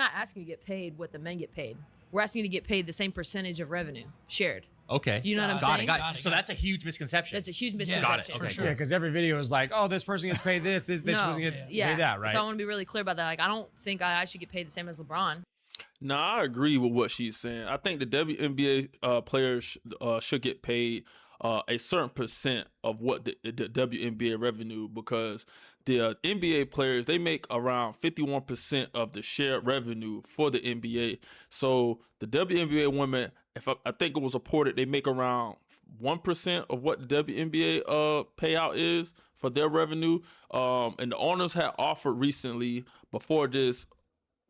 not asking you to get paid what the men get paid. We're asking you to get paid the same percentage of revenue shared. Okay. Do you know what I'm saying? Got it. So that's a huge misconception. That's a huge misconception. Got it. Okay. For sure. Yeah, because every video is like, oh, this person gets paid this person gets paid that, right? So I want to be really clear about that. Like, I don't think I should get paid the same as LeBron. No, I agree with what she's saying. I think the WNBA players should get paid a certain percent of what the WNBA revenue, because the NBA players, they make around 51% of the shared revenue for the NBA. So the WNBA women, I think it was reported, they make around 1% of what the WNBA payout is for their revenue. And the owners had offered recently, before this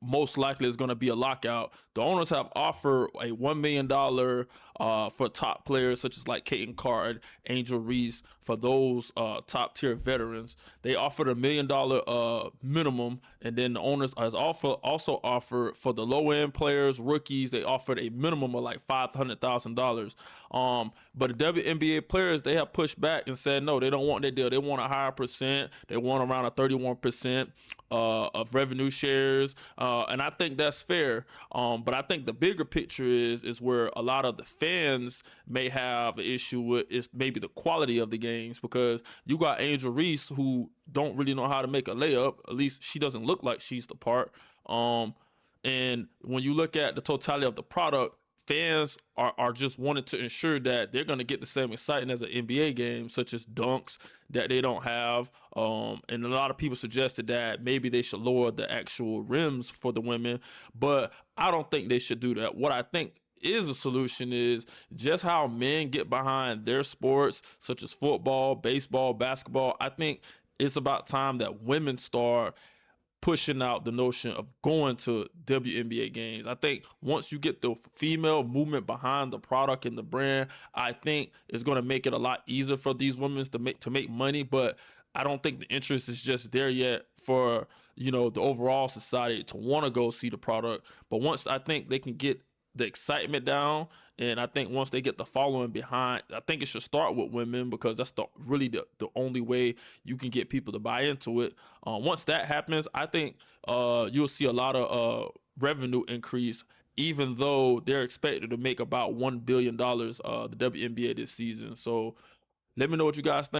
most likely is going to be a lockout, the owners have offered a $1 million for top players such as like Kaden Card, Angel Reese, for those top tier veterans. They offered $1 million minimum, and then the owners has also offered for the low end players, rookies, they offered a minimum of like $500,000. But the WNBA players, they have pushed back and said no, they don't want that deal. They want a higher percent. They want around a 31% of revenue shares, and I think that's fair. But I think the bigger picture is where a lot of the fans may have an issue with is maybe the quality of the games, because you got Angel Reese who don't really know how to make a layup. At least she doesn't look like she's the part. And when you look at the totality of the product, fans are just wanting to ensure that they're going to get the same excitement as an NBA game, such as dunks that they don't have. And a lot of people suggested that maybe they should lower the actual rims for the women, but I don't think they should do that. What I think is a solution is just how men get behind their sports, such as football, baseball, basketball. I think it's about time that women start pushing out the notion of going to WNBA games. I think once you get the female movement behind the product and the brand, I think it's going to make it a lot easier for these women to make money. But I don't think the interest is just there yet for, the overall society to want to go see the product. But once I think they can get the excitement down, and I think once they get the following behind, I think it should start with women, because that's really the only way you can get people to buy into it. Once that happens, I think you'll see a lot of revenue increase, even though they're expected to make about $1 billion the WNBA this season. So let me know what you guys think.